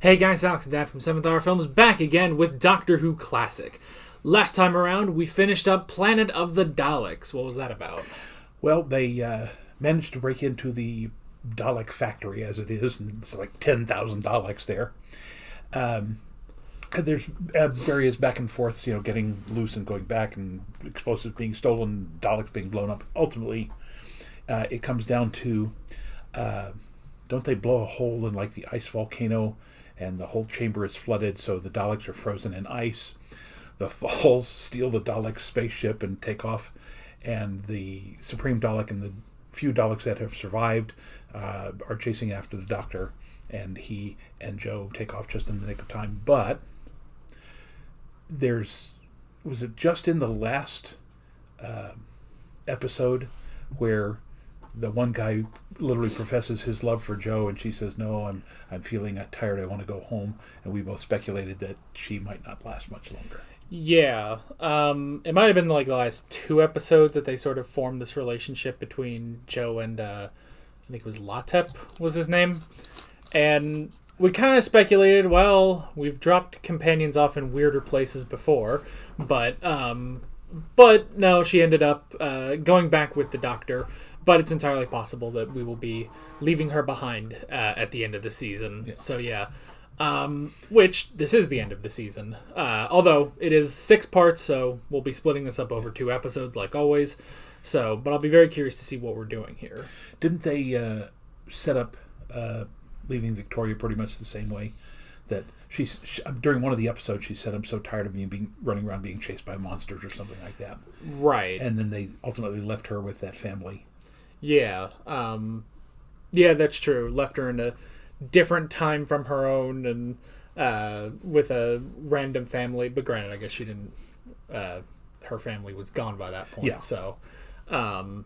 Hey guys, Alex and Dad from 7th Hour Films back again with Doctor Who Classic. Last time around, we finished up Planet of the Daleks. What was that about? Well, they managed to break into the Dalek factory, as it is, and it's like 10,000 Daleks there. There's various back and forths, getting loose and going back, and explosives being stolen, Daleks being blown up. Ultimately, it comes down to, don't they blow a hole in like the ice volcano, and the whole chamber is flooded, so the Daleks are frozen in ice. The Thalls steal the Dalek spaceship and take off, and the Supreme Dalek and the few Daleks that have survived are chasing after the Doctor, and he and Jo take off just in the nick of time. But was it just in the last episode where the one guy literally professes his love for Jo, and she says, "No, I'm feeling tired. I want to go home." And we both speculated that she might not last much longer. Yeah. It might have been like the last two episodes that they sort of formed this relationship between Jo and, I think it was Latep was his name. And we kind of speculated, well, we've dropped companions off in weirder places before, but no, she ended up going back with the Doctor. But it's entirely possible that we will be leaving her behind at the end of the season. Yeah. So yeah, which this is the end of the season. Although it is 6 parts, so we'll be splitting this up over 2 episodes like always. So, but I'll be very curious to see what we're doing here. Didn't they set up leaving Victoria pretty much the same way? That she during one of the episodes, she said, "I'm so tired of you running around being chased by monsters," or something like that. Right. And then they ultimately left her with that family. Yeah. Yeah, that's true. Left her in a different time from her own, and with a random family. But granted, I guess she didn't. Her family was gone by that point. Yeah. So, even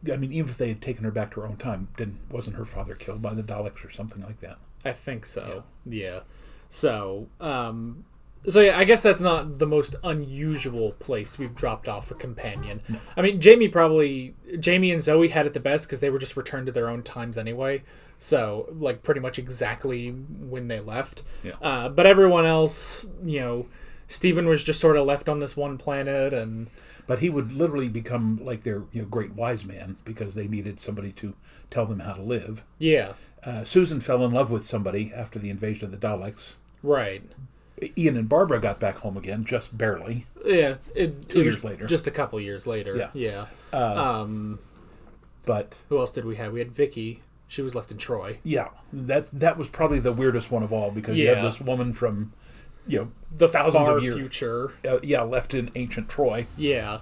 if they had taken her back to her own time, wasn't her father killed by the Daleks or something like that? I think so. Yeah. So, yeah, I guess that's not the most unusual place we've dropped off a companion. No. I mean, Jamie and Zoe had it the best because they were just returned to their own times anyway. So, like, pretty much exactly when they left. Yeah. But everyone else, Stephen was just sort of left on this one planet, But he would literally become like their great wise man because they needed somebody to tell them how to live. Yeah. Susan fell in love with somebody after the invasion of the Daleks. Right. Ian and Barbara got back home again, just barely. Yeah. 2 years later. Just a couple years later. Yeah. But who else did we have? We had Vicky. She was left in Troy. Yeah. That was probably the weirdest one of all because you have this woman from, the thousands far of years. Future. Left in ancient Troy. Yeah.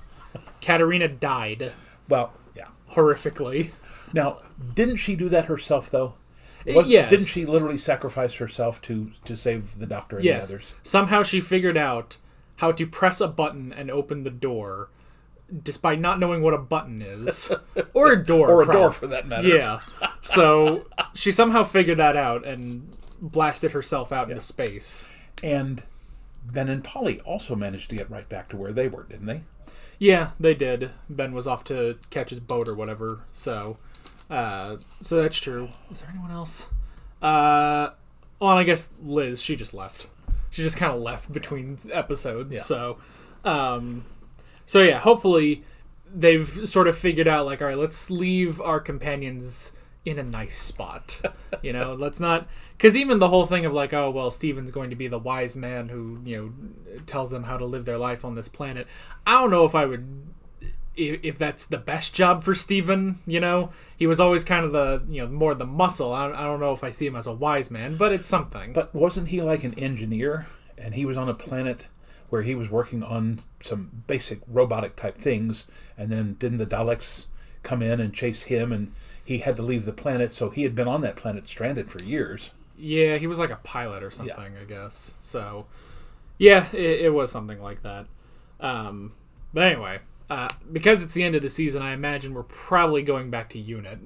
Katerina died. Well, yeah. Horrifically. Now, didn't she do that herself, though? Yes. Didn't she literally sacrifice herself to save the Doctor and the others? Somehow she figured out how to press a button and open the door, despite not knowing what a button is. Or a door. Or a door, for that matter. Yeah. So she somehow figured that out and blasted herself out into space. And Ben and Polly also managed to get right back to where they were, didn't they? Yeah, they did. Ben was off to catch his boat or whatever, so that's true. Is there anyone else? And I guess Liz, she just left. She just kind of left between episodes. Yeah. So yeah, hopefully they've sort of figured out, like, all right, let's leave our companions in a nice spot. Let's not... Because even the whole thing of, like, oh, well, Stephen's going to be the wise man who, tells them how to live their life on this planet. I don't know if I would... If that's the best job for Stephen, He was always kind of the, more the muscle. I don't know if I see him as a wise man, but it's something. But wasn't he like an engineer? And he was on a planet where he was working on some basic robotic type things. And then didn't the Daleks come in and chase him? And he had to leave the planet. So he had been on that planet stranded for years. Yeah, he was like a pilot or something, I guess. So, yeah, it was something like that. But anyway... because it's the end of the season, I imagine we're probably going back to Unit,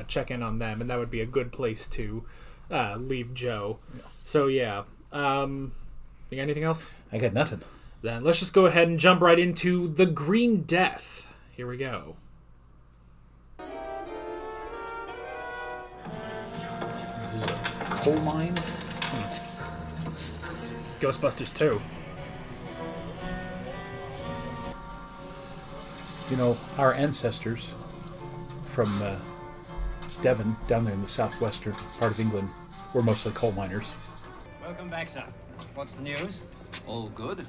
check in on them, and that would be a good place to leave Jo. Yeah. So yeah, you got anything else? I got nothing. Then let's just go ahead and jump right into The Green Death. Here we go. This is a coal mine Ghostbusters 2. You know, our ancestors from Devon, down there in the southwestern part of England, were mostly coal miners. Welcome back, sir. What's the news? All good?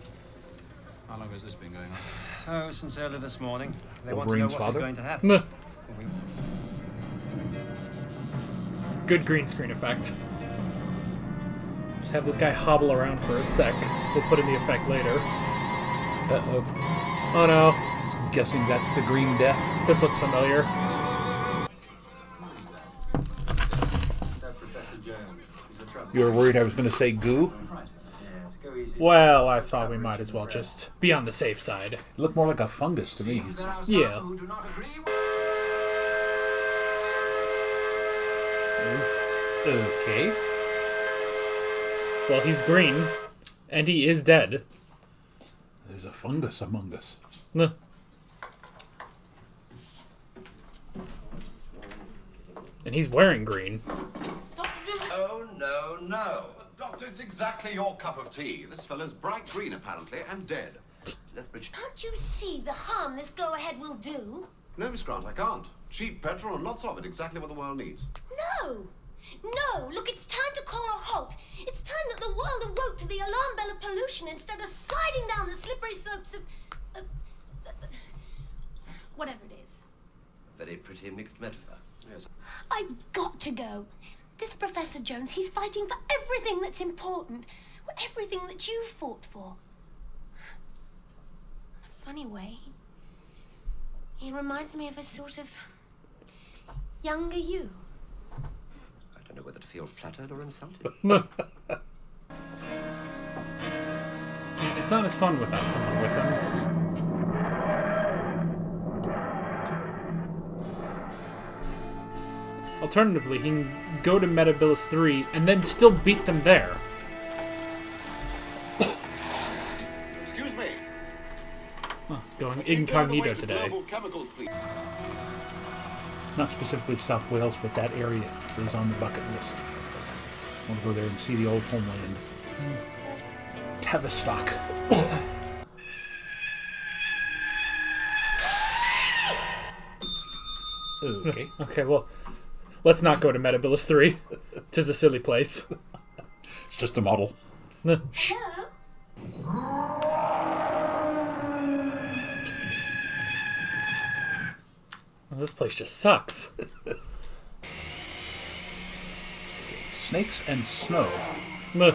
How long has this been going on? Oh, since early this morning. They Wolverine's want to know what father? is going to happen. Meh. Good green screen effect. Just have this guy hobble around for a sec. We'll put in the effect later. Uh-oh. Oh no, Guessing that's the Green Death. this looks familiar. You were worried I was going to say goo? Yes, go easy. Well, I thought we might as well just be on the safe side. It looked more like a fungus to me. Yeah. Okay. Well, he's green, and he is dead. There's a fungus among us. Meh. And he's wearing green. Oh, no. Doctor, it's exactly your cup of tea. This fellow's bright green, apparently, and dead. Lethbridge. Can't you see the harm this go-ahead will do? No, Miss Grant, I can't. Cheap petrol and lots of it, exactly what the world needs. No! No! Look, it's time to call a halt. It's time that the world awoke to the alarm bell of pollution instead of sliding down the slippery slopes of... whatever it is. Very pretty mixed metaphor. Yes. I've got to go. This Professor Jones, he's fighting for everything that's important. Everything that you fought for. In a funny way, he reminds me of a sort of younger you. I don't know whether to feel flattered or insulted. It's not as fun without someone with him. Alternatively, he can go to Metabilis 3 and then still beat them there. Excuse me. Going Can you go the way incognito to today. Global Chemicals, please? Not specifically South Wales, but that area is on the bucket list. I want to go there and see the old homeland. Tavistock. Okay. Okay, well, let's not go to Metabilis 3. Tis a silly place. It's just a model. Shh. Well, this place just sucks. Snakes and snow. Meh.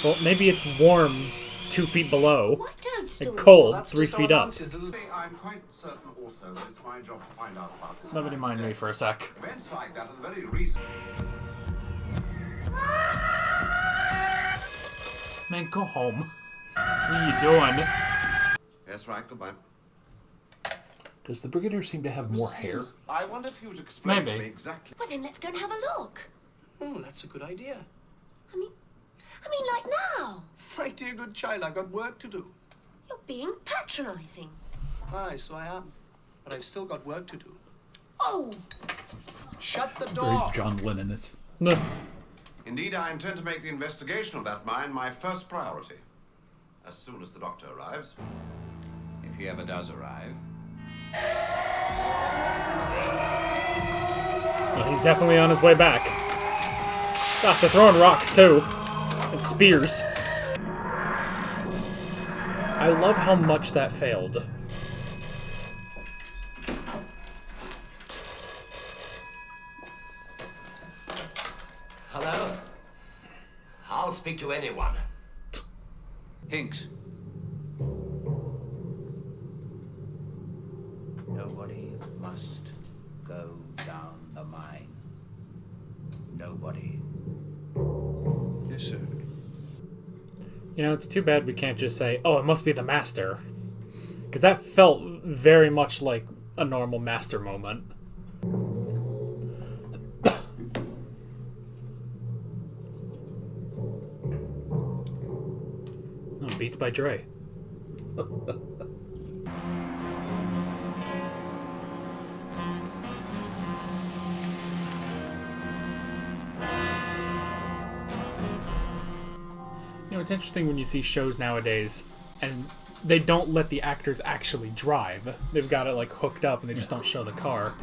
Well, maybe it's warm 2 feet below Why toadstools? and cold 3 feet up. I'm quite certain also that it's my job to find out about this. Nobody mind me for a sec. Events like that are the very reason. Man, go home. What are you doing? Yes, right, goodbye. Does the Brigadier seem to have more hair? I wonder if you would explain to Maybe. me exactly. Well, then let's go and have a look. Oh, that's a good idea. I mean, like now. My dear good child, I've got work to do. You're being patronising. Aye, so I am. But I've still got work to do. Oh, Shut the Very door! John Lennon. It. Meh. Indeed, I intend to make the investigation of that mine my first priority. As soon as the doctor arrives. If he ever does arrive. Well, he's definitely on his way back. After throwing rocks, too. And spears. I love how much that failed. Hello? I'll speak to anyone. Hinks. Nobody must go down the mine. Nobody. Yes, sir. You know, it's too bad we can't just say, oh, it must be the Master. Because that felt very much like a normal Master moment. Oh, Beats by Dre. it's interesting when you see shows nowadays and they don't let the actors actually drive. They've got it like hooked up and they just don't show the car.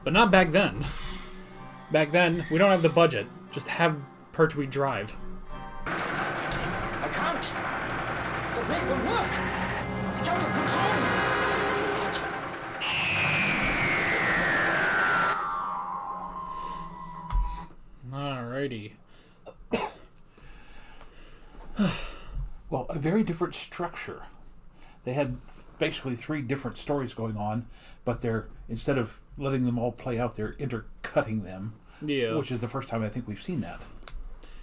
But not back then. Back then, we don't have the budget. Just have Pertwee drive. I can't. The brake won't work. It's out of control. Alrighty. Well, a very different structure. They had basically 3 different stories going on, but they're, instead of letting them all play out, they're intercutting them. Yeah. Which is the first time I think we've seen that.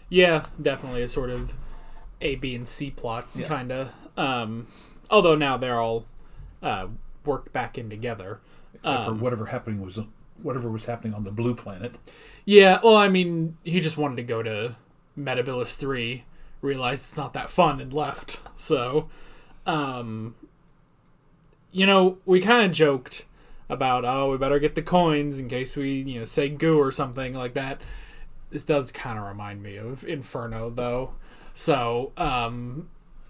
Yeah, definitely a sort of A, B, and C plot, Yeah. kind of. Although now they're all worked back in together. Except for whatever was happening on the blue planet. Yeah, well, I mean, he just wanted to go to Metabilis 3, realized it's not that fun, and left. So, we kind of joked about, we better get the coins in case we, say goo or something like that. This does kind of remind me of Inferno, though. So,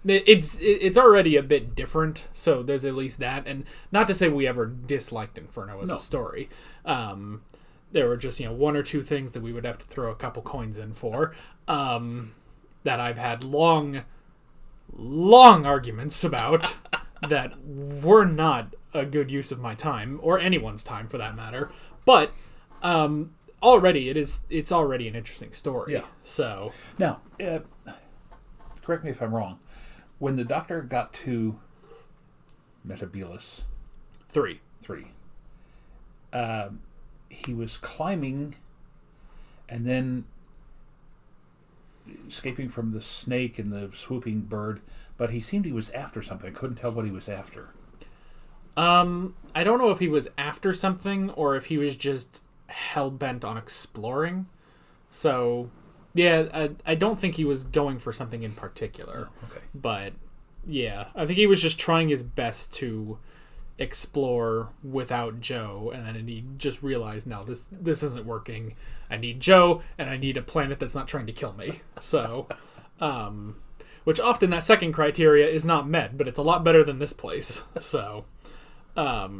it's already a bit different, so there's at least that. And not to say we ever disliked Inferno as a story. There were just, 1 or 2 things that we would have to throw a couple coins in for, that I've had long arguments about that were not a good use of my time, or anyone's time for that matter. But already it's already an interesting story. Yeah. So Now, correct me if I'm wrong. When the Doctor got to Metabilis 3. 3, he was climbing and then escaping from the snake and the swooping bird, but he seemed he was after something. I couldn't tell what he was after. I don't know if he was after something or if he was just hell-bent on exploring. So, yeah, I don't think he was going for something in particular. Oh, okay. But, yeah, I think he was just trying his best to explore without Joe, and then he just realized, no, this isn't working. I need Joe, and I need a planet that's not trying to kill me. So, which often that second criteria is not met, but it's a lot better than this place. So, but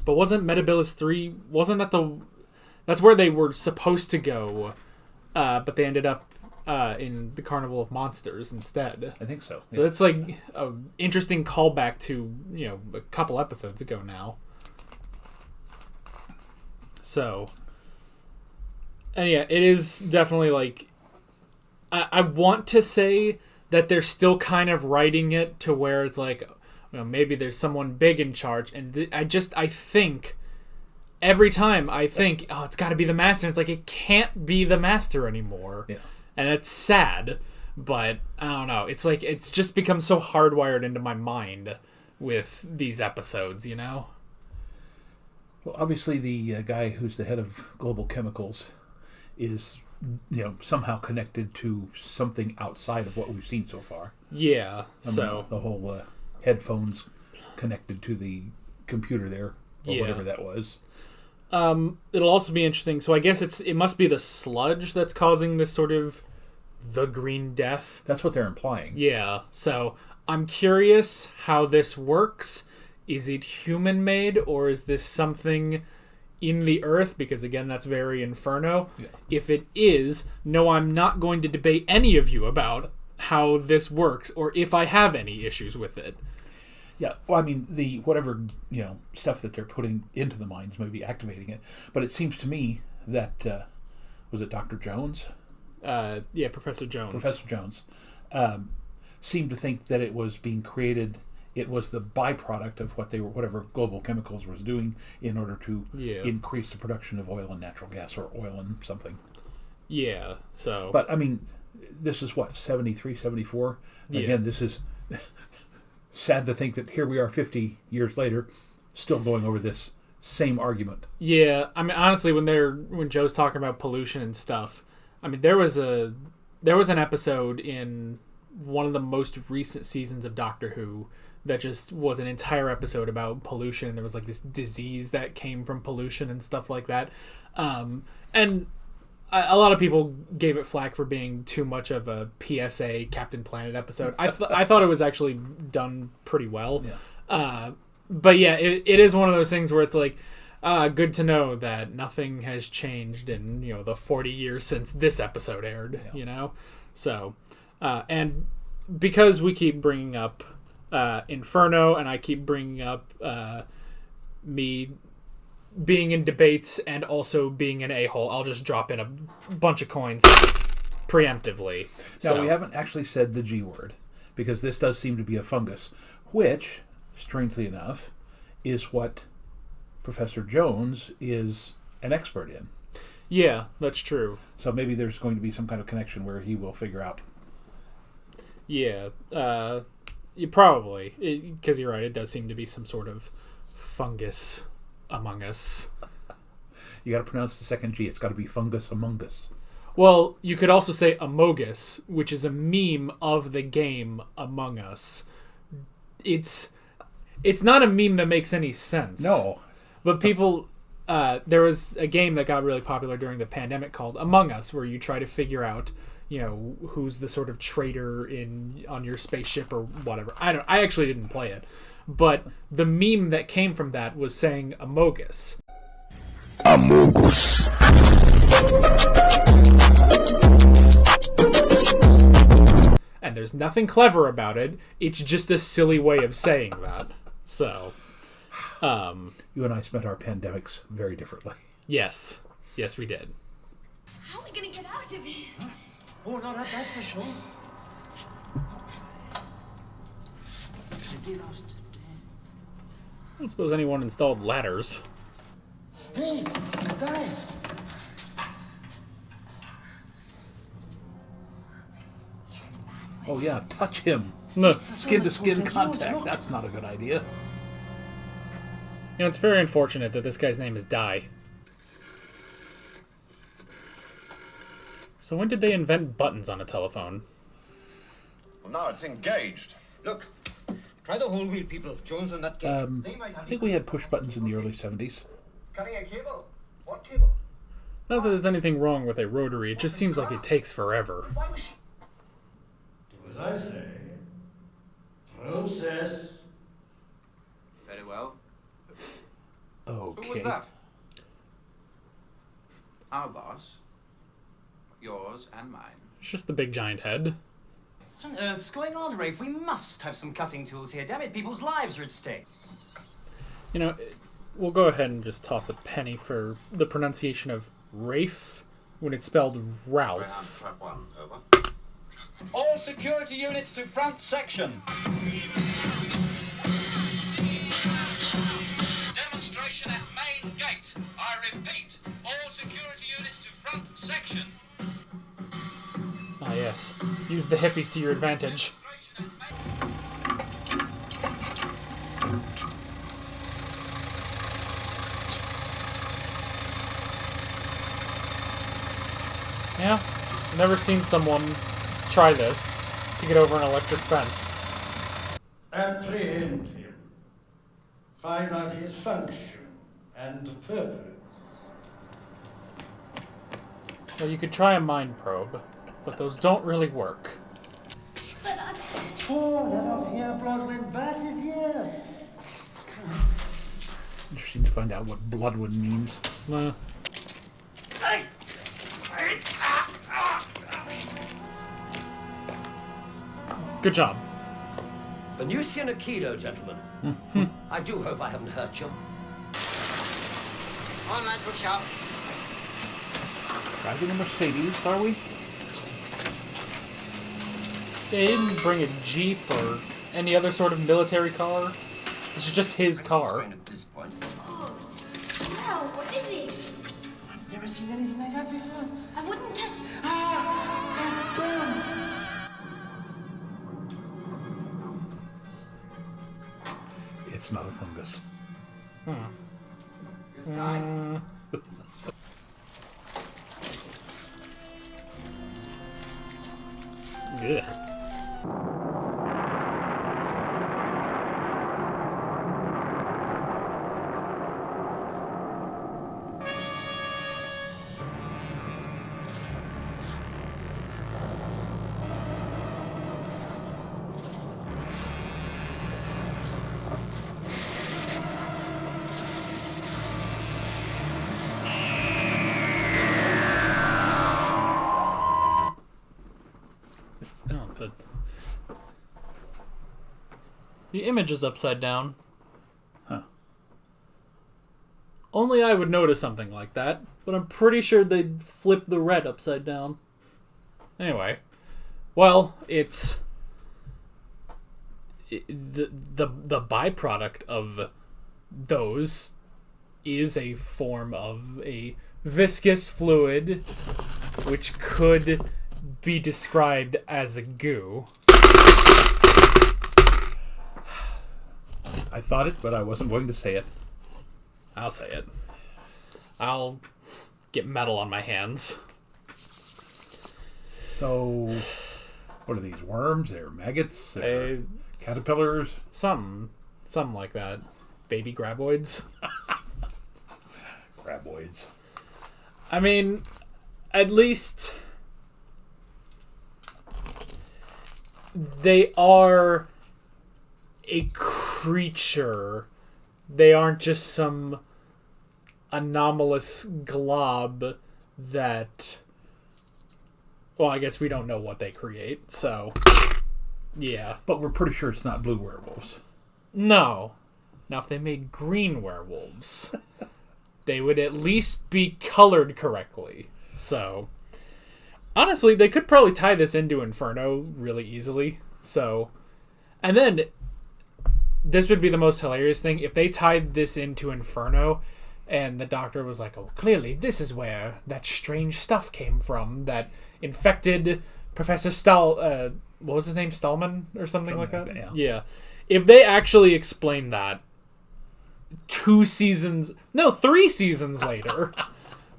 wasn't Metabilis 3, wasn't that that's where they were supposed to go, but they ended up in the Carnival of Monsters instead. I think so. So that's like an interesting callback to, a couple episodes ago now. So, and yeah, it is definitely like, I want to say that they're still kind of writing it to where it's like, maybe there's someone big in charge, and I think every time I think, it's got to be the Master, and it's like, it can't be the Master anymore. Yeah. And it's sad, but I don't know. It's like, it's just become so hardwired into my mind with these episodes, Well, obviously the guy who's the head of Global Chemicals is, somehow connected to something outside of what we've seen so far. Yeah, I mean, the whole headphones connected to the computer there, or whatever that was. It'll also be interesting. So I guess it must be the sludge that's causing this sort of the Green Death. That's what they're implying. Yeah. So I'm curious how this works. Is it human-made, or is this something in the Earth? Because, again, that's very Inferno. Yeah. If it is, no, I'm not going to debate any of you about how this works, or if I have any issues with it. Yeah, well, I mean, the whatever, stuff that they're putting into the mines may be activating it. But it seems to me that, was it Dr. Jones? Yeah, Professor Jones. Professor Jones seemed to think that it was being created, it was the byproduct of whatever Global Chemicals was doing in order to increase the production of oil and natural gas, or oil and something. Yeah, so... But, I mean, this is what, 73, 74? Yeah. Again, this is... sad to think that here we are 50 years later, still going over this same argument. Yeah, I mean, honestly, when Joe's talking about pollution and stuff, I mean, there was an episode in one of the most recent seasons of Doctor Who that just was an entire episode about pollution. There was like this disease that came from pollution and stuff like that. And a lot of people gave it flack for being too much of a PSA Captain Planet episode. I thought it was actually done pretty well. Yeah. But yeah, it is one of those things where it's like, good to know that nothing has changed in, the 40 years since this episode aired, So, and because we keep bringing up Inferno, and I keep bringing up me being in debates and also being an a-hole, I'll just drop in a bunch of coins preemptively. Now, we haven't actually said the G word, because this does seem to be a fungus, which, strangely enough, is what Professor Jones is an expert in. Yeah, that's true. So maybe there's going to be some kind of connection where he will figure out. Yeah, you probably, because you're right, it does seem to be some sort of fungus among us. You got to pronounce the second G. It's got to be fungus among us. Well, you could also say Amogus, which is a meme of the game Among Us. It's not a meme that makes any sense. No. But people, there was a game that got really popular during the pandemic called Among Us, where you try to figure out, who's the sort of traitor on your spaceship or whatever. I actually didn't play it, but the meme that came from that was saying Amogus. Amogus. And there's nothing clever about it. It's just a silly way of saying that. So, you and I spent our pandemics very differently. yes, we did. How are we gonna get out of here? Oh, no, that's for sure. I don't suppose anyone installed ladders. Hey, it's dying. Oh, yeah, touch him. No. Skin-to-skin contact. That's not a good idea. It's very unfortunate that this guy's name is Dai. So when did they invent buttons on a telephone? Well, now it's engaged. Look, try the whole wheel, people. Jones and that gauge. They might I have think we had push buttons in the early 70s. cutting a cable. What cable? Not that there's anything wrong with a rotary, it just seems like it takes forever. Why was she? Do as I say. Process. Very well. Okay. Who was that? Our boss. Yours and mine. It's just the big giant head. What on earth's going on, Rafe? We must have some cutting tools here. Damn it, people's lives are at stake. We'll go ahead and just toss a penny for the pronunciation of Rafe when it's spelled Greyhound Ralph. Trap 1, over. All security units to front section. Demonstration at main gate. I repeat, all security units to front section. Ah, yes. Use the hippies to your advantage. Yeah, never seen someone try this to get over an electric fence. Apprehend him. Find out his function and purpose. Well, you could try a mind probe, but those don't really work. But Oh, let off here, Broadwind. Bat is here. Interesting to find out what Bloodwood means. Good job. Venusian Aikido, gentlemen. I do hope I haven't hurt you. On, lads, watch out. Driving a Mercedes, are we? They didn't bring a Jeep or any other sort of military car. This is just his car. At this point. oh, smell. What is it? Never seen anything like that before. I wouldn't touch. Ah, that burns. It's not a fungus. Ugh. The image is upside down. Huh. Only I would notice something like that, but I'm pretty sure they'd flip the red upside down. Anyway, well, it's the byproduct of those is a form of a viscous fluid which could be described as a goo. I thought it, but I wasn't going to say it. I'll say it. I'll get metal on my hands. So, what are these, worms? They're maggots? They're caterpillars? Something like that. Baby graboids. Graboids. I mean, at least they are a creature. They aren't just some anomalous glob that... Well, I guess we don't know what they create, so... Yeah. But we're pretty sure it's not blue werewolves. No. Now, if they made green werewolves, they would at least be colored correctly. So, honestly, they could probably tie this into Inferno really easily. So, and then, this would be the most hilarious thing. If they tied this into Inferno, and the Doctor was like, oh, clearly this is where that strange stuff came from that infected Professor what was his name? Stallman? Or something like that? Yeah. If they actually explained that 3 seasons later,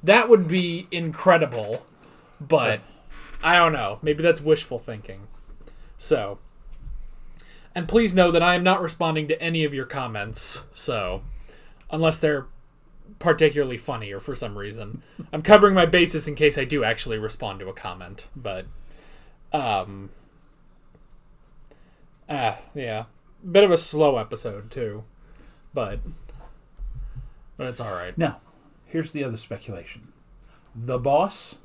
that would be incredible. But I don't know. Maybe that's wishful thinking. So, and please know that I am not responding to any of your comments. So, unless they're particularly funny or for some reason, I'm covering my bases in case I do actually respond to a comment. But, yeah, bit of a slow episode too. But it's all right. Now, here's the other speculation. The boss,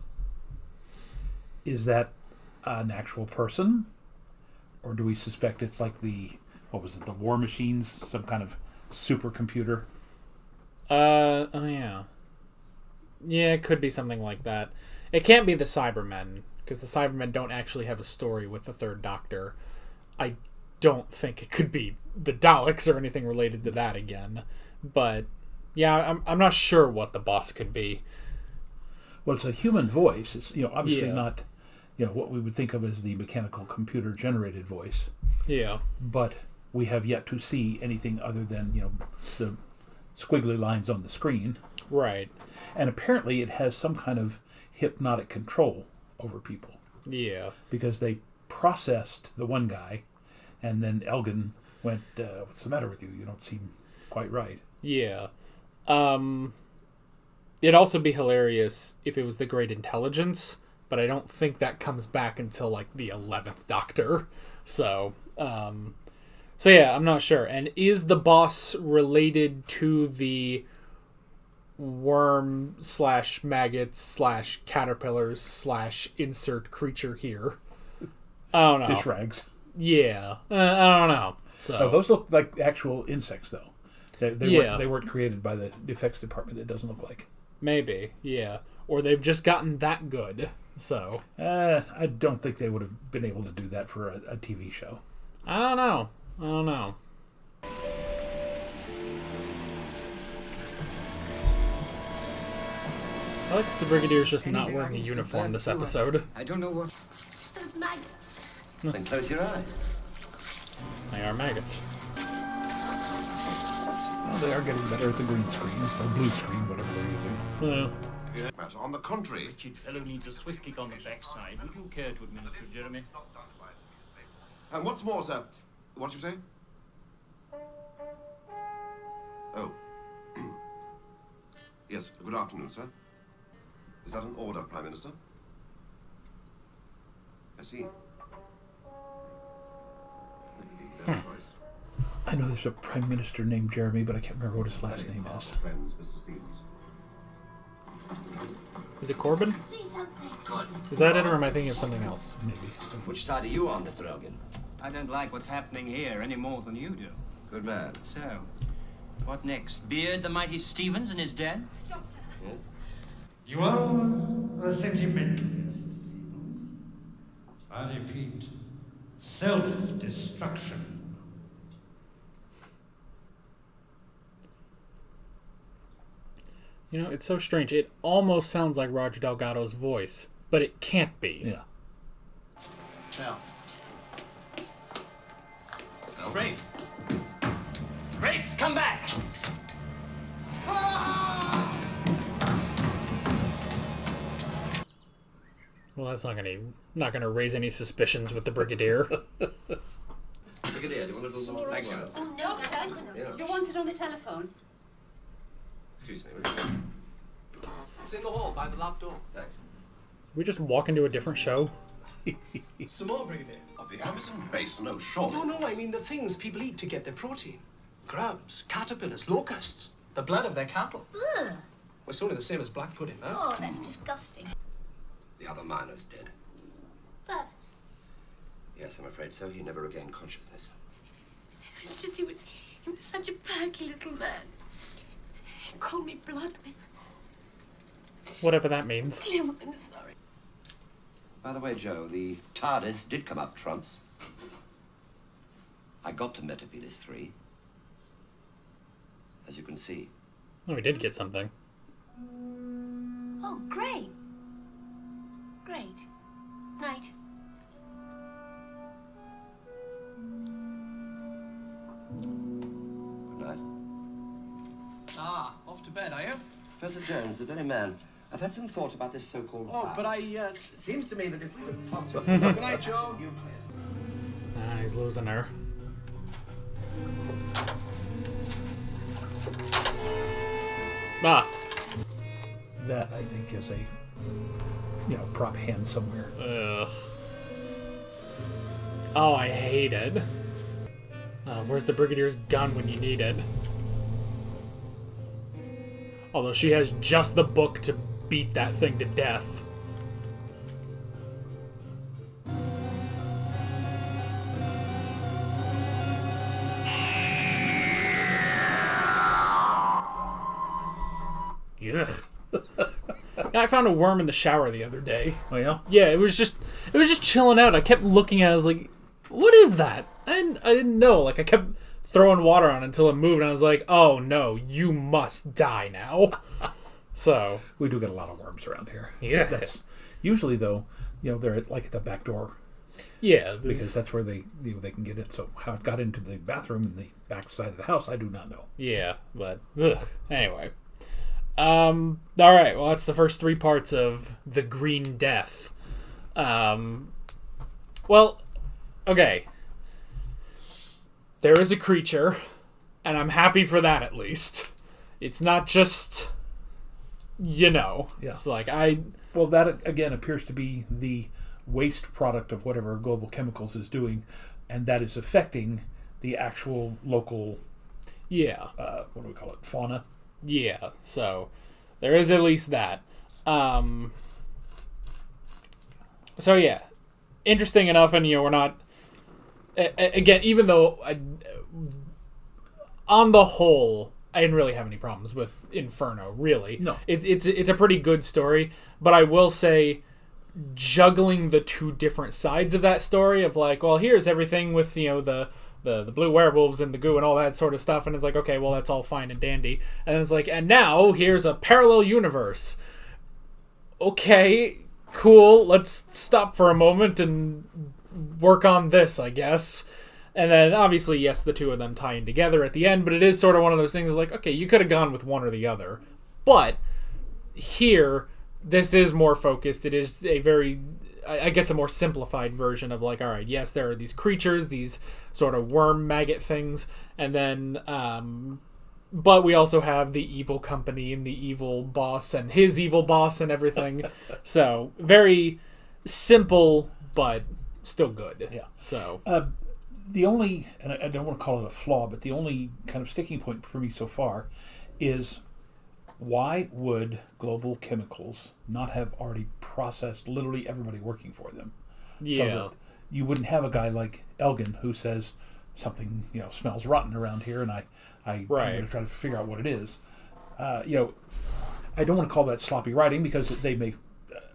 is that an actual person? Or do we suspect it's like the War Machines, some kind of supercomputer? Oh yeah. Yeah, it could be something like that. It can't be the Cybermen, because the Cybermen don't actually have a story with the Third Doctor. I don't think it could be the Daleks or anything related to that again. But yeah, I'm not sure what the boss could be. Well, it's a human voice. It's obviously not what we would think of as the mechanical computer generated voice. Yeah. But we have yet to see anything other than the squiggly lines on the screen. Right. And apparently it has some kind of hypnotic control over people. Yeah. Because they processed the one guy, and then Elgin went, what's the matter with you? You don't seem quite right. Yeah. It'd also be hilarious if it was the Great Intelligence, but I don't think that comes back until, like, the 11th Doctor. So yeah, I'm not sure. And is the boss related to the worm / maggots / caterpillars / insert creature here? I don't know. Dish rags. Yeah. I don't know. So those look like actual insects, though. They weren't created by the effects department, it doesn't look like. Maybe, yeah. Or they've just gotten that good, so... I don't think they would have been able to do that for a TV show. I don't know. I like the Brigadier's just not wearing a uniform this episode. I don't know what... It's just those maggots. Then close your eyes. They are maggots. Well, they are getting better at the green screen, or blue screen, whatever they're using. Matter. On the contrary... Wretched fellow needs a swift kick on the backside. Would you care to administer it, Jeremy? And what's more, sir... What did you say? Oh. Yes, good afternoon, sir. Is that an order, Prime Minister? I see. I know there's a Prime Minister named Jeremy, but I can't remember what his last name is. Friends, Mr. Stevens. Is it Corbin? See something. Good. Is that it, or am I thinking of something else? Maybe. Which side are you on, Mr. Elgin? I don't like what's happening here any more than you do. Good man. So, what next? Beard the mighty Stevens in his den? Doctor. You are a sentimentalist. I repeat, self-destruction. You know, it's so strange. It almost sounds like Roger Delgado's voice, but it can't be. Yeah. Now. Rafe! Rafe, come back! Well, that's not gonna raise any suspicions with the Brigadier. Brigadier, do you want a little more? Thank you. Oh, no, Doctor. Yeah. You're wanted on the telephone. Excuse me. will you? It's in the hall by the locked door. Thanks. We just walk into a different show. Some more, Brigadier. Of the Amazon basin? Oh, surely. No, I mean the things people eat to get their protein. Grubs, caterpillars, locusts. The blood of their cattle. Ugh. Well, it's only the same as black pudding, huh? Oh, that's disgusting. The other miner's dead. But Yes, I'm afraid so. He never regained consciousness. it was just, he was such a perky little man. He called me Bloodman. Whatever that means. I'm sorry. By the way, Joe, the TARDIS did come up trumps. I got to Metapolis 3. As you can see. Oh, we did get something. Oh, great. Great. Night. Good night. Ah, off to bed, are you? Professor Jones, the very man. I've had some thought about this so-called Oh, but It seems to me that if we were foster... Good night, Joe. Ah, he's losing her. Ah. That, I think, is a, prop hand somewhere. Ugh. Oh, I hate it. Where's the Brigadier's gun when you need it? Although she has just the book to beat that thing to death. Ugh. I found a worm in the shower the other day. Oh, yeah? Yeah, it was just chilling out. I kept looking at it. I was like, what is that? I didn't know. Like, I kept throwing water on it until it moved, and I was like, oh no, you must die now. So We do get a lot of worms around here. Yeah. That's, usually, though, they're at the back door. yeah, Because that's where they can get it. So how it got into the bathroom in the back side of the house, I do not know. yeah, but ugh. Anyway. All right. Well, that's the first 3 parts of The Green Death. Well, okay. There is a creature, and I'm happy for that at least. It's not just, Yeah. It's like Well, that, again, appears to be the waste product of whatever Global Chemicals is doing, and that is affecting the actual local, yeah. what do we call it, fauna. Yeah, so there is at least that. So yeah, interesting enough, and we're not. Again, even though on the whole, I didn't really have any problems with Inferno. Really, No. It's a pretty good story, but I will say, juggling the 2 different sides of that story of like, well, here's everything with the blue werewolves and the goo and all that sort of stuff, and it's like, okay, well, that's all fine and dandy, and then it's like, and now here's a parallel universe. Okay, cool, let's stop for a moment and work on this, I guess. And then obviously, yes, the 2 of them tying together at the end, but it is sort of one of those things like, okay, you could have gone with one or the other, but here this is more focused. It is a very, I guess, a more simplified version of like, all right, yes, there are these creatures, these sort of worm maggot things, and then but we also have the evil company and the evil boss and his evil boss and everything. So very simple, but still good. Yeah. So The only, and I don't want to call it a flaw, but the only kind of sticking point for me so far is, why would Global Chemicals not have already processed literally everybody working for them? Yeah. So that you wouldn't have a guy like Elgin who says something smells rotten around here, and I'm going to try to figure out what it is. I don't want to call that sloppy writing because they may,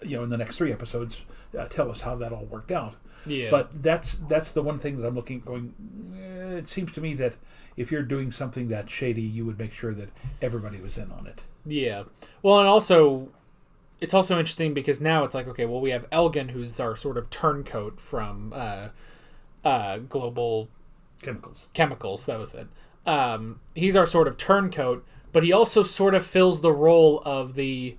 in the next 3 episodes, tell us how that all worked out. Yeah. But that's the one thing that I'm going. It seems to me that if you're doing something that shady, you would make sure that everybody was in on it. Yeah. Well, and also, it's also interesting because now it's like, okay, well, we have Elgin, who's our sort of turncoat from Global Chemicals. That was it. He's our sort of turncoat, but he also sort of fills the role of the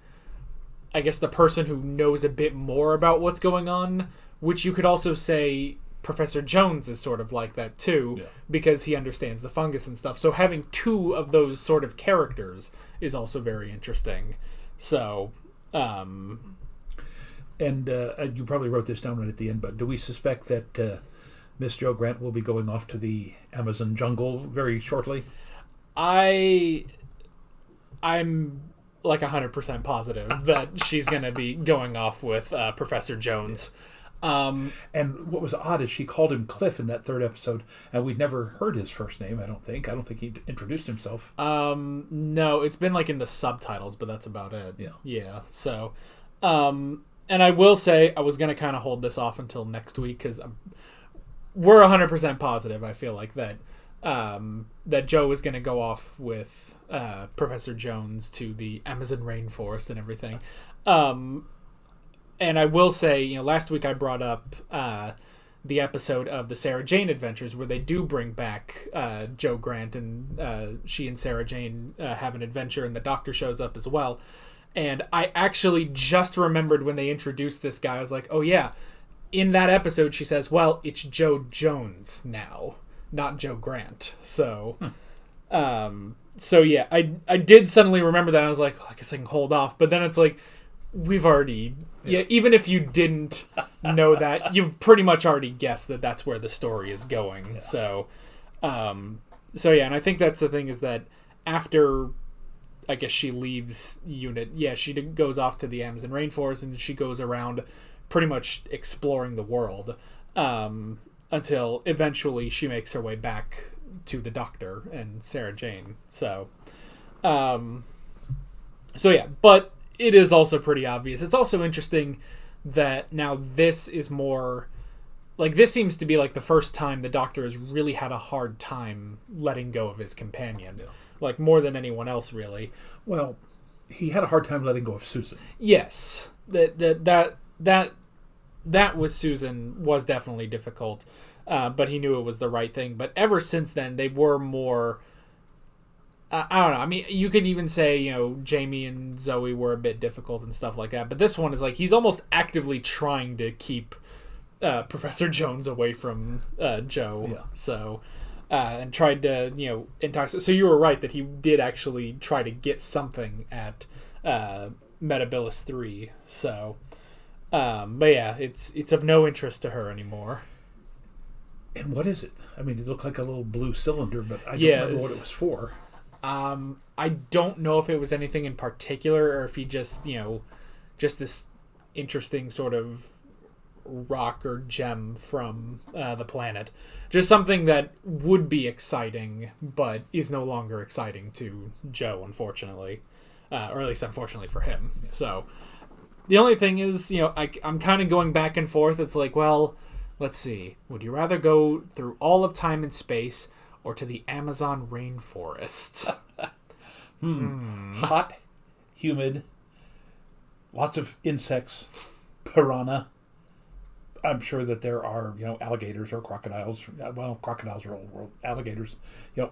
person who knows a bit more about what's going on, which you could also say Professor Jones is sort of like that too, because he understands the fungus and stuff. So having 2 of those sort of characters is also very interesting. So, and you probably wrote this down right at the end, but do we suspect that Miss Jo Grant will be going off to the Amazon jungle very shortly? I'm like 100% positive that she's going to be going off with Professor Jones. And what was odd is she called him Cliff in that 3rd episode, and we'd never heard his first name. I don't think he introduced himself. No, it's been like in the subtitles, but that's about it. Yeah. So, and I will say I was gonna kind of hold this off until next week because we're 100% positive. I feel like that that Jo is gonna go off with Professor Jones to the Amazon rainforest and everything. And I will say, last week I brought up the episode of the Sarah Jane Adventures where they do bring back Jo Grant, and she and Sarah Jane have an adventure, and the Doctor shows up as well. And I actually just remembered when they introduced this guy, I was like, oh yeah, in that episode she says, well, it's Jo Jones now, not Jo Grant. So, so yeah, I did suddenly remember that. I was like, oh, I guess I can hold off. But then it's like, we've already... Yeah, even if you didn't know that, you've pretty much already guessed that that's where the story is going. Yeah. So yeah, and I think that's the thing is that after, I guess she leaves UNIT, she goes off to the Amazon rainforest and she goes around pretty much exploring the world until eventually she makes her way back to the Doctor and Sarah Jane. So yeah, but it is also pretty obvious. It's also interesting that now this is more... Like, this seems to be like the first time the Doctor has really had a hard time letting go of his companion. Yeah. Like, more than anyone else, really. Well, he had a hard time letting go of Susan. Yes. That with Susan was definitely difficult. But he knew it was the right thing. But ever since then, they were more... I don't know. I mean, you could even say, Jamie and Zoe were a bit difficult and stuff like that. But this one is like, he's almost actively trying to keep Professor Jones away from Jo. Yeah. So, and tried to, intoxicate. So you were right that he did actually try to get something at Metabilis 3. So, but yeah, it's of no interest to her anymore. And what is it? I mean, it looked like a little blue cylinder, but I don't remember what it was for. I don't know if it was anything in particular or if he just, just this interesting sort of rock or gem from the planet. Just something that would be exciting, but is no longer exciting to Jo, unfortunately. Or at least unfortunately for him. So, the only thing is, I'm kind of going back and forth. It's like, well, let's see. Would you rather go through all of time and space or to the Amazon rainforest? Hot, humid, lots of insects, piranha. I'm sure that there are, alligators or crocodiles. Well, crocodiles are old world. Alligators,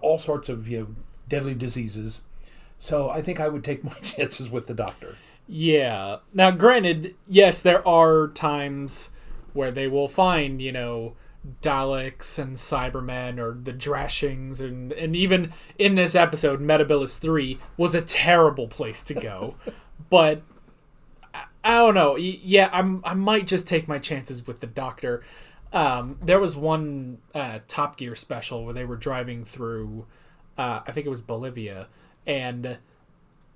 all sorts of, deadly diseases. So I think I would take my chances with the Doctor. Yeah. Now, granted, yes, there are times where they will find, Daleks and Cybermen or the Drashings, and even in this episode, Metabilis 3 was a terrible place to go. But I don't know. Yeah, I might just take my chances with the Doctor. There was one Top Gear special where they were driving through, I think it was Bolivia, and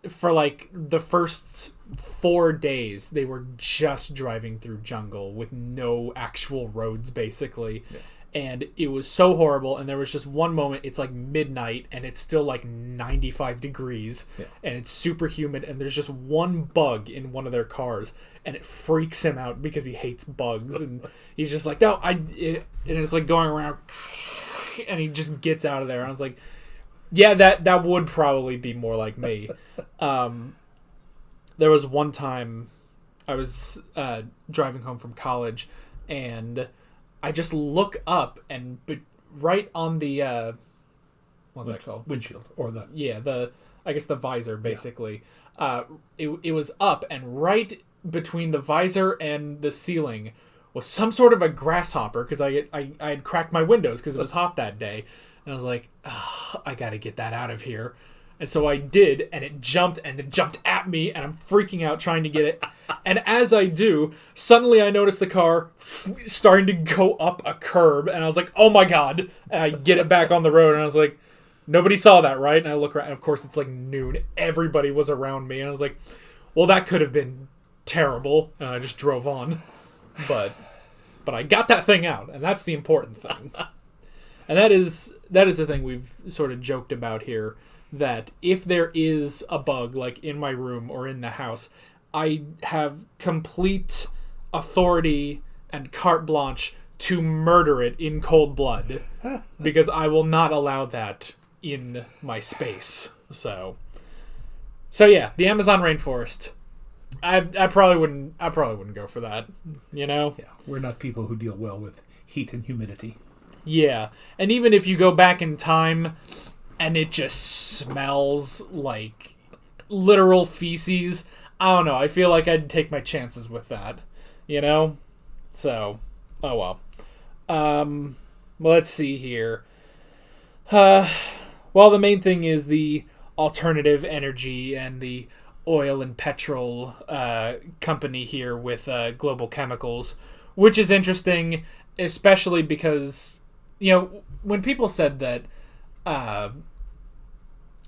for like the first 4 days they were just driving through jungle with no actual roads, basically. Yeah. And it was so horrible, and there was just one moment, it's like midnight, and it's still like 95 degrees, and it's super humid, and there's just one bug in one of their cars, and it freaks him out because he hates bugs, and he's just like, no, and it's like going around, and he just gets out of there. And I was like, yeah, that would probably be more like me. There was one time I was driving home from college, and I just look up, and right on the what's that called? Windshield, or the I guess the visor, basically. It was up, and right between the visor and the ceiling was some sort of a grasshopper, because I had cracked my windows because it was hot that day, and I was like, I gotta get that out of here. And so I did, and it jumped at me, and I'm freaking out trying to get it. And as I do, suddenly I notice the car starting to go up a curb, and I was like, oh my god. And I get it back on the road, and I was like, nobody saw that, right? And I look around, and of course it's like noon. Everybody was around me, and I was like, well, that could have been terrible. And I just drove on. But I got that thing out, and that's the important thing. And that is the thing we've sort of joked about here, that if there is a bug, like in my room or in the house, I have complete authority and carte blanche to murder it in cold blood, because I will not allow that in my space. So yeah, the Amazon rainforest. I probably wouldn't go for that, you know? Yeah, we're not people who deal well with heat and humidity. Yeah, and even if you go back in time and it just smells like literal feces, I don't know, I feel like I'd take my chances with that, you know? So, oh well. Well, let's see here. Well, the main thing is the alternative energy and the oil and petrol company here with Global Chemicals, which is interesting, especially because, you know, when people said that,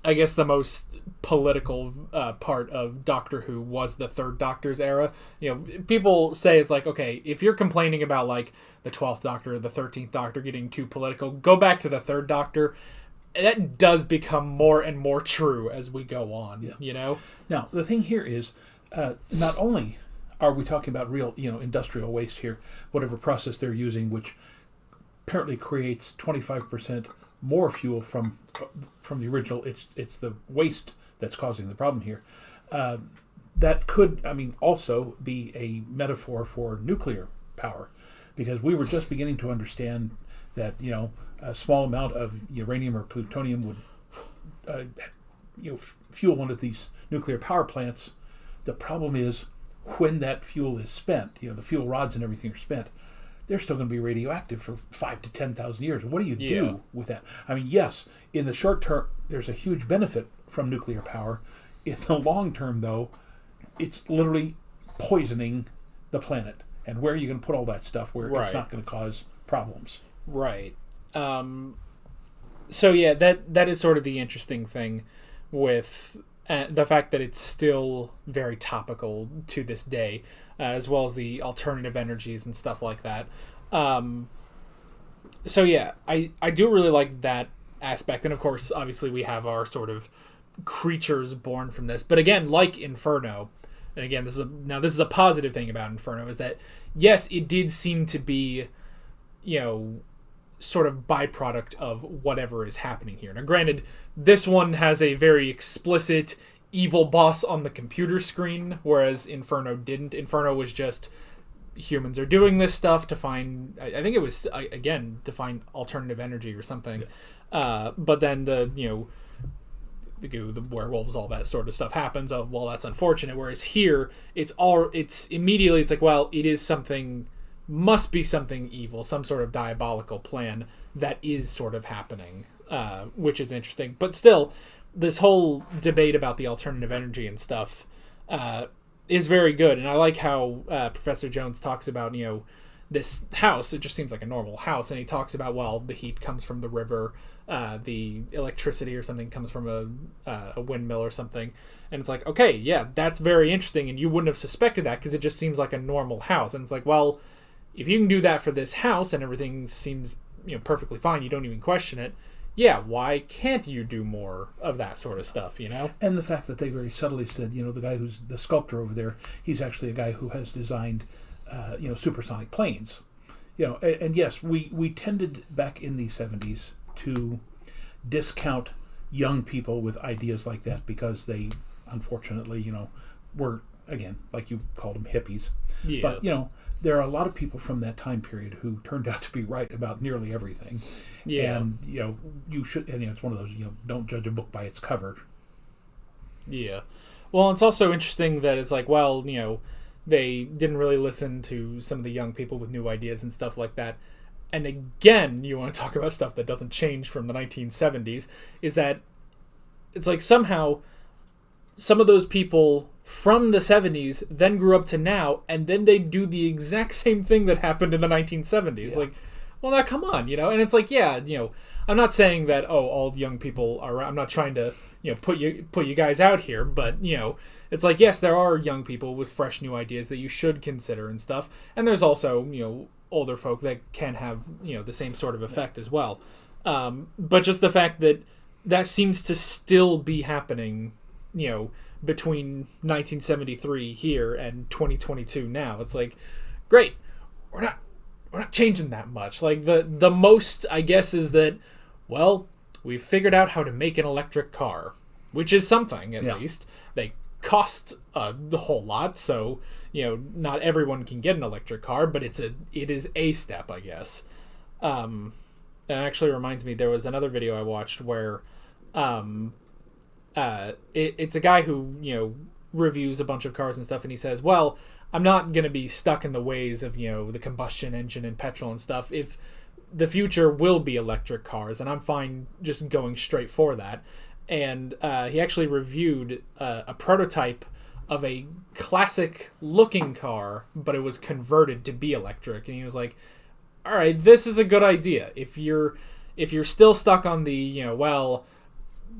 I guess the most political part of Doctor Who was the Third Doctor's era. You know, people say it's like, okay, if you're complaining about like the 12th Doctor or the 13th Doctor getting too political, go back to the Third Doctor. That does become more and more true as we go on, you know? Now, the thing here is, not only are we talking about real, industrial waste here, whatever process they're using, which apparently creates 25% more fuel from the original. It's the waste that's causing the problem here. That could, also be a metaphor for nuclear power, because we were just beginning to understand that, a small amount of uranium or plutonium would, fuel one of these nuclear power plants. The problem is when that fuel is spent, the fuel rods and everything are spent, they're still going to be radioactive for 5,000 to 10,000 years. What do you do with that? Yes, in the short term, there's a huge benefit from nuclear power. In the long term, though, it's literally poisoning the planet. And where are you going to put all that stuff where it's not going to cause problems? Right. So yeah, that is sort of the interesting thing with the fact that it's still very topical to this day, as well as the alternative energies and stuff like that. So yeah, I do really like that aspect. And of course, obviously we have our sort of creatures born from this. But again, like Inferno, and again, this is a positive thing about Inferno, is that yes, it did seem to be, sort of byproduct of whatever is happening here. Now granted, this one has a very explicit evil boss on the computer screen, whereas Inferno didn't. Inferno was just humans are doing this stuff to find, I think it was, again, to find alternative energy or something. Yeah. But then the goo, the werewolves, all that sort of stuff happens. Well, that's unfortunate. Whereas here, it's immediately, it's like, well, it is something, must be something evil, some sort of diabolical plan that is sort of happening, which is interesting. But still, this whole debate about the alternative energy and stuff is very good. And I like how Professor Jones talks about, this house. It just seems like a normal house. And he talks about, well, the heat comes from the river. the electricity or something comes from a windmill or something. And it's like, okay, yeah, that's very interesting, and you wouldn't have suspected that because it just seems like a normal house. And it's like, well, if you can do that for this house and everything seems, perfectly fine, you don't even question it, yeah, why can't you do more of that sort of stuff, And the fact that they very subtly said, the guy who's the sculptor over there, he's actually a guy who has designed, supersonic planes. And yes, we tended back in the 70s to discount young people with ideas like that because they, unfortunately, were, again, like you called them, hippies. Yeah. But, there are a lot of people from that time period who turned out to be right about nearly everything. Yeah. And, you should, and it's one of those, don't judge a book by its cover. Yeah. Well, it's also interesting that it's like, well, they didn't really listen to some of the young people with new ideas and stuff like that. And again, you want to talk about stuff that doesn't change from the 1970s, is that it's like somehow some of those people from the 70s then grew up to now, and then they do the exact same thing that happened in the 1970s. Yeah. Like, well, now come on, and it's like, yeah, I'm not saying that, all young people are, I'm not trying to, put you guys out here, but, it's like, yes, there are young people with fresh new ideas that you should consider and stuff, and there's also, older folk that can have, the same sort of effect as well. But just the fact that seems to still be happening, between 1973 here and 2022 now. It's like, great, we're not changing that much. Like, the most, I guess, is that, well, we've figured out how to make an electric car, which is something, at least. They cost a whole lot, so, not everyone can get an electric car, but it is a step, I guess. It actually reminds me, there was another video I watched where it's a guy who, reviews a bunch of cars and stuff, and he says, well, I'm not going to be stuck in the ways of, the combustion engine and petrol and stuff. If the future will be electric cars, and I'm fine just going straight for that. And he actually reviewed a prototype of a classic looking car, but it was converted to be electric. And he was like, all right, this is a good idea. If you're still stuck on the,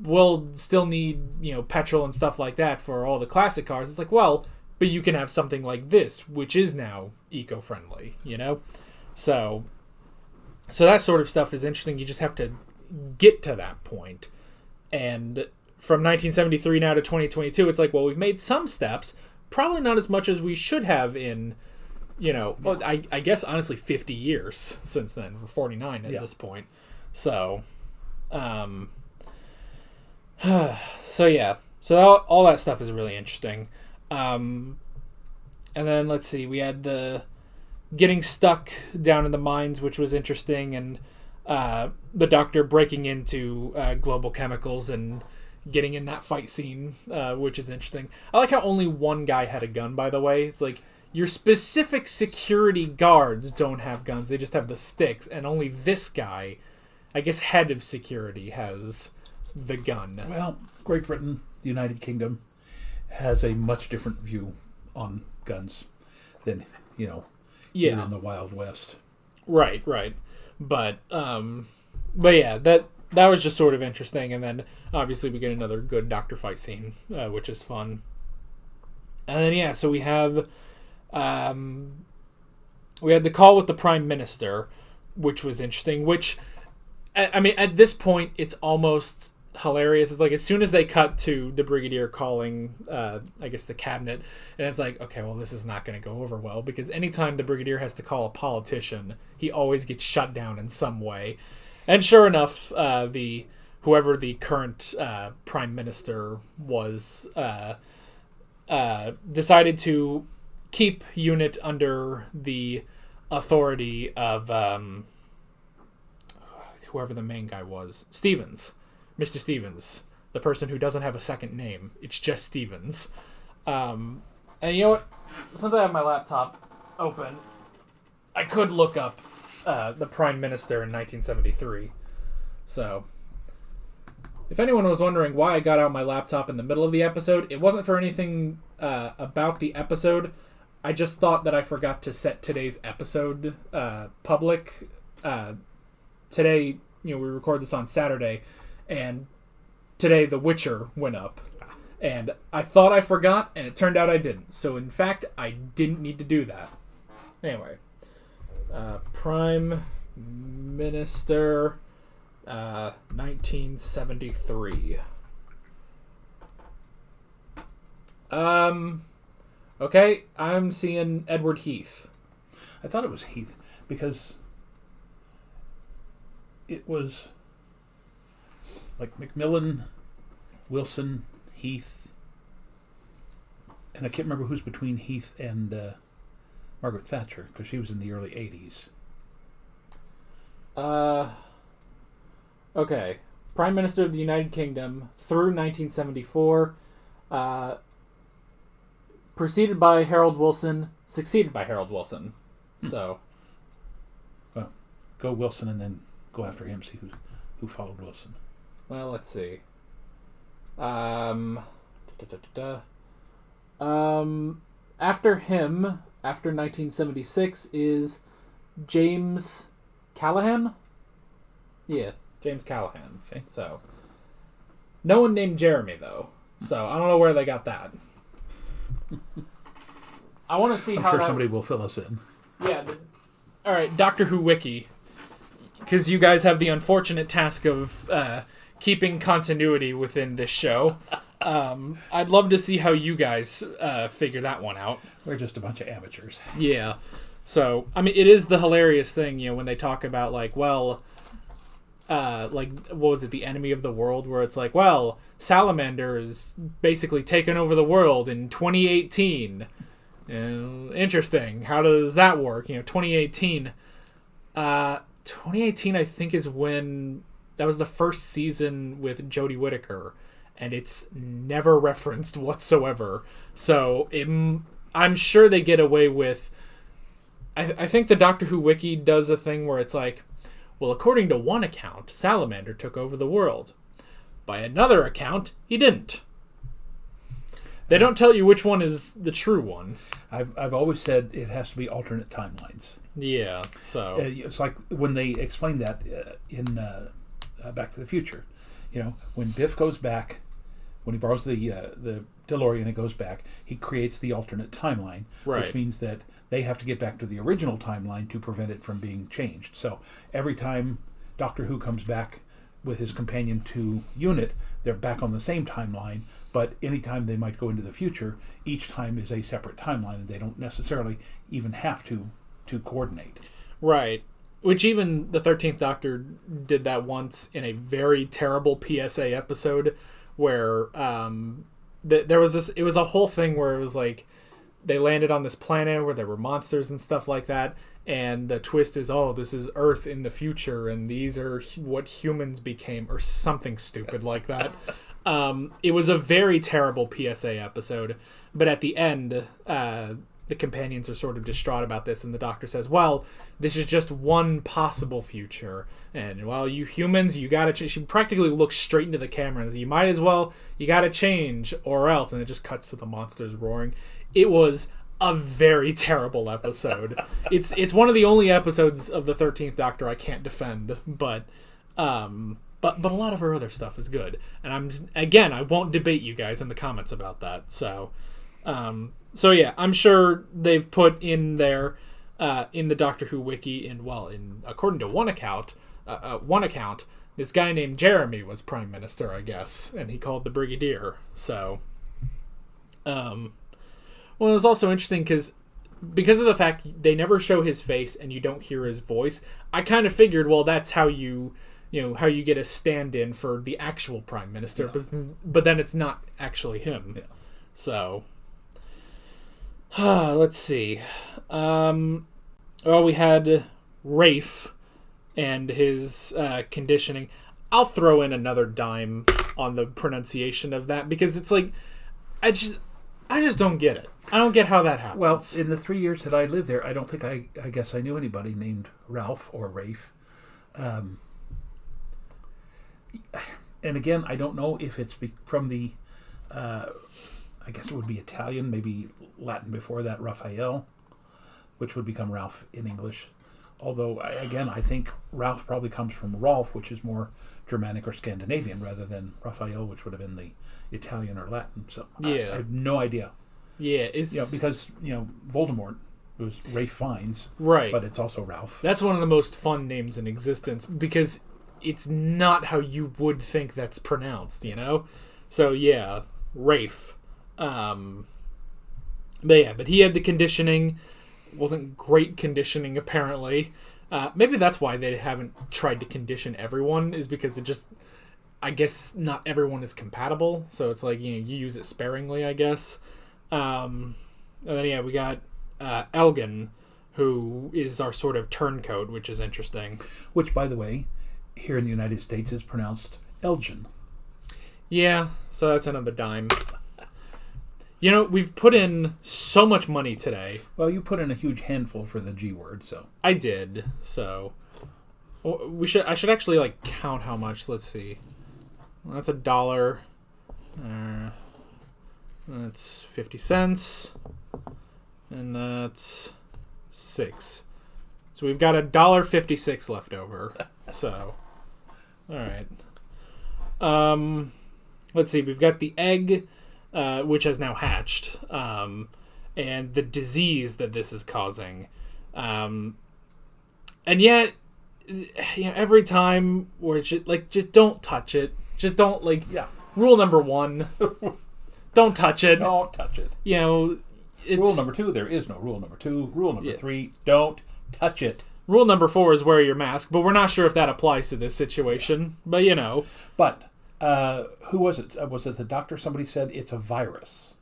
we'll still need, petrol and stuff like that for all the classic cars. It's like, well, but you can have something like this, which is now eco-friendly, So that sort of stuff is interesting. You just have to get to that point. And from 1973 now to 2022, it's like, well, we've made some steps, probably not as much as we should have in, well, I guess, honestly, 50 years since then. We're 49 at this point. So, so all that stuff is really interesting. And then let's see, we had the getting stuck down in the mines, which was interesting, and the Doctor breaking into Global Chemicals and getting in that fight scene, which is interesting. I like how only one guy had a gun, by the way. It's like, your specific security guards don't have guns, they just have the sticks, and only this guy, I guess head of security, has the gun. Well, Great Britain, the United Kingdom, has a much different view on guns than, here in the Wild West. Right. But yeah, that was just sort of interesting. And then obviously we get another good Doctor fight scene, which is fun. And then so we have the call with the Prime Minister, which was interesting. Which, I mean, at this point, it's almost hilarious. It's like, as soon as they cut to the Brigadier calling, I guess, the cabinet, and it's like, okay, well, this is not going to go over well, because anytime the Brigadier has to call a politician, he always gets shut down in some way. And sure enough, whoever the current Prime Minister was, decided to keep UNIT under the authority of whoever the main guy was, Stevens. Mr. Stevens, the person who doesn't have a second name. It's just Stevens. And you know what? Since I have my laptop open, I could look up the Prime Minister in 1973. So, if anyone was wondering why I got out my laptop in the middle of the episode, it wasn't for anything about the episode. I just thought that I forgot to set today's episode public. Today we record this on Saturday, and today The Witcher went up. And I thought I forgot, and it turned out I didn't. So, in fact, I didn't need to do that. Anyway. Prime Minister, 1973. Okay, I'm seeing Edward Heath. I thought it was Heath, because it was like Macmillan, Wilson, Heath, and I can't remember who's between Heath and Margaret Thatcher, because she was in the early 80s. Okay. Prime Minister of the United Kingdom through 1974, preceded by Harold Wilson, succeeded by Harold Wilson. So, well, go Wilson and then go after him, see who followed Wilson. Well, let's see. After him, after 1976, is James Callahan? Yeah, James Callahan. Okay. So, no one named Jeremy, though. So, I don't know where they got that. I want to see I'm how sure somebody will fill us in. Yeah. All right, Doctor Who Wiki. Because you guys have the unfortunate task of keeping continuity within this show. I'd love to see how you guys figure that one out. We're just a bunch of amateurs. Yeah. So, I mean, it is the hilarious thing, when they talk about, what was it, the enemy of the world, where it's like, well, Salamander is basically taken over the world in 2018. Interesting. How does that work? 2018. 2018, I think, is when that was the first season with Jodie Whittaker, and it's never referenced whatsoever. So I'm sure they get away with. I think the Doctor Who Wiki does a thing where it's like, well, according to one account, Salamander took over the world. By another account, he didn't. They don't tell you which one is the true one. I've always said it has to be alternate timelines. Yeah, so it's like when they explained that in Back to the Future. When Biff goes back, when he borrows the DeLorean and goes back, he creates the alternate timeline, right. Which means that they have to get back to the original timeline to prevent it from being changed. So every time Doctor Who comes back with his companion to UNIT, they're back on the same timeline, but anytime they might go into the future, each time is a separate timeline, and they don't necessarily even have to coordinate. Right. Which even the 13th Doctor did that once in a very terrible PSA episode where there was this, it was a whole thing where it was like they landed on this planet where there were monsters and stuff like that, and the twist is, this is Earth in the future, and these are what humans became, or something stupid like that. It was a very terrible PSA episode, but at the end, the companions are sort of distraught about this, and the Doctor says, well, this is just one possible future, and well, you humans, you gotta change. She practically looks straight into the camera and says, you gotta change, or else, and it just cuts to the monsters roaring. It was a very terrible episode. It's one of the only episodes of the 13th Doctor I can't defend, but a lot of her other stuff is good. And I won't debate you guys in the comments about that. So yeah, I'm sure they've put in there in the Doctor Who Wiki, according to one account, this guy named Jeremy was Prime Minister, I guess, and he called the Brigadier. So, well, it was also interesting because of the fact they never show his face and you don't hear his voice. I kind of figured, well, that's how how you get a stand-in for the actual Prime Minister, yeah. But then it's not actually him. Yeah. So, let's see. We had Rafe and his conditioning. I'll throw in another dime on the pronunciation of that because it's like, I just don't get it. I don't get how that happens. Well, in the 3 years that I lived there, I don't think I guess I knew anybody named Ralph or Rafe. And again, I don't know if it's from the, I guess it would be Italian, maybe Latin before that, Raphael, which would become Ralph in English, Although, I think Ralph probably comes from Rolf, which is more Germanic or Scandinavian, rather than Raphael, which would have been the Italian or Latin. So I have no idea. Yeah, it's because Voldemort was Ralph Fiennes, right? But it's also Ralph. That's one of the most fun names in existence because it's not how you would think that's pronounced, So yeah, Rafe. But he had the conditioning. Wasn't great conditioning apparently. Maybe that's why they haven't tried to condition everyone, is because I guess not everyone is compatible. So it's like, you use it sparingly, I guess. And then we got Elgin, who is our sort of turncoat, which is interesting. Which, by the way, here in the United States is pronounced Elgin. Yeah, so that's another dime. We've put in so much money today. Well, you put in a huge handful for the G word, so. I did, so. I should actually, count how much. Let's see. Well, that's $1. That's 50 cents. And that's 6. So we've got $1.56 left over. So, all right. Let's see. We've got the egg, which has now hatched, and the disease that this is causing. And yet, every time where it's just don't touch it. Just don't Rule number 1. Don't touch it. Don't touch it. Rule number 2, there is no rule number 2. Rule number 3, don't touch it. Rule number 4 is wear your mask, but we're not sure if that applies to this situation. But But who was it? Was it the doctor? Somebody said it's a virus.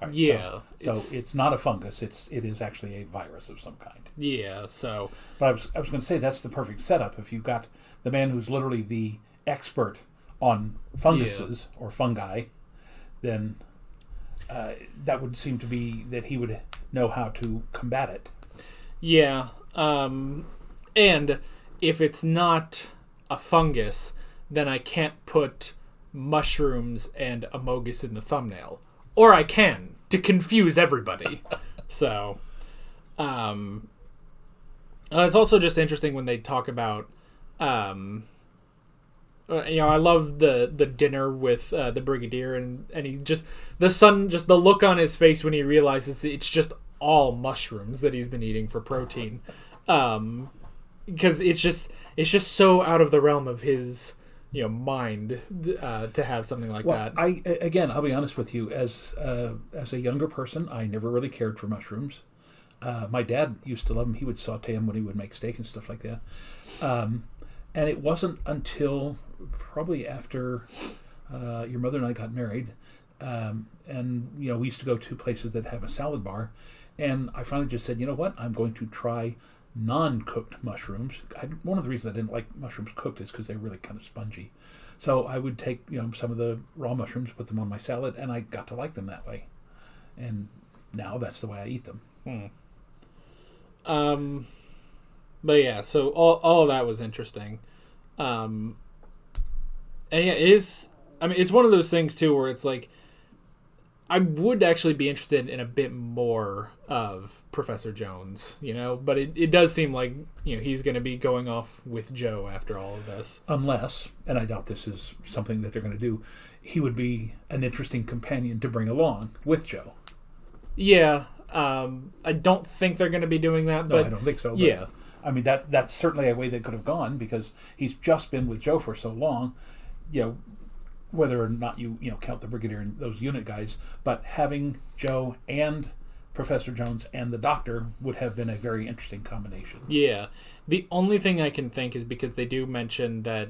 Right, yeah. So it's not a fungus. It is actually a virus of some kind. Yeah. So. But I was going to say that's the perfect setup. If you've got the man who's literally the expert on funguses or fungi, then that would seem to be that he would know how to combat it. Yeah. And if it's not a fungus, then I can't put mushrooms and Amogus in the thumbnail. Or I can, to confuse everybody. So, it's also just interesting when they talk about, I love the dinner with the Brigadier, and he just the look on his face when he realizes that it's just all mushrooms that he's been eating for protein, because it's just so out of the realm of his mind to have something like that. I'll be honest with you, as a younger person, I never really cared for mushrooms. My dad used to love them. He would saute them when he would make steak and stuff like that. And it wasn't until probably after your mother and I got married, and we used to go to places that have a salad bar, and I finally just said, you know what, I'm going to try non-cooked mushrooms. One of the reasons I didn't like mushrooms cooked is because they're really kind of spongy. So I would take some of the raw mushrooms, put them on my salad, and I got to like them that way. And now that's the way I eat them. But yeah, so all of that was interesting. And yeah, it is. I mean, it's one of those things too where it's like, I would actually be interested in a bit more of Professor Jones, but it does seem like, he's going to be going off with Joe after all of this. Unless, and I doubt this is something that they're going to do, he would be an interesting companion to bring along with Joe. Yeah, I don't think they're going to be doing that. But no, I don't think so. But, yeah. I mean, that's certainly a way they could have gone, because he's just been with Joe for so long, whether or not you count the Brigadier and those unit guys, but having Joe and Professor Jones and the Doctor would have been a very interesting combination. Yeah. The only thing I can think is because they do mention that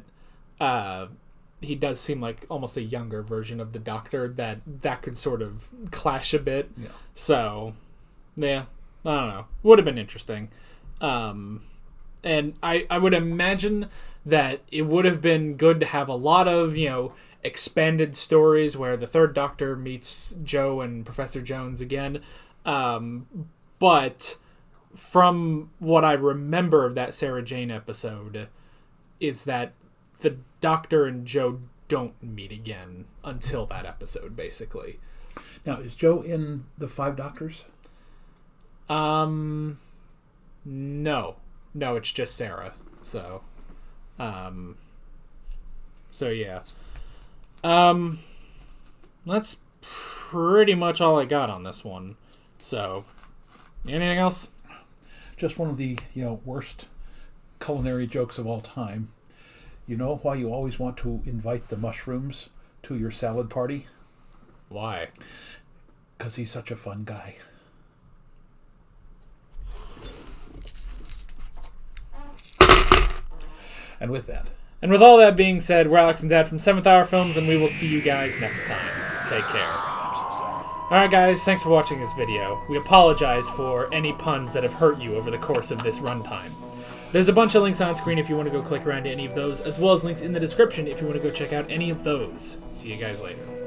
he does seem like almost a younger version of the Doctor, that could sort of clash a bit. Yeah. So, yeah, I don't know. Would have been interesting. And I would imagine that it would have been good to have a lot of, expanded stories where the third Doctor meets Joe and Professor Jones again. But from what I remember of that Sarah Jane episode is that the Doctor and Joe don't meet again until that episode, basically. Now, is Joe in the 5 Doctors? No, no, it's just Sarah. So, yeah. That's pretty much all I got on this one. So, anything else? Just one of the, worst culinary jokes of all time. You know why you always want to invite the mushrooms to your salad party? Why? Because he's such a fun guy. And with that. And with all that being said, we're Alex and Dad from 7th Hour Films, and we will see you guys next time. Take care. Alright guys, thanks for watching this video. We apologize for any puns that have hurt you over the course of this runtime. There's a bunch of links on screen if you want to go click around to any of those, as well as links in the description if you want to go check out any of those. See you guys later.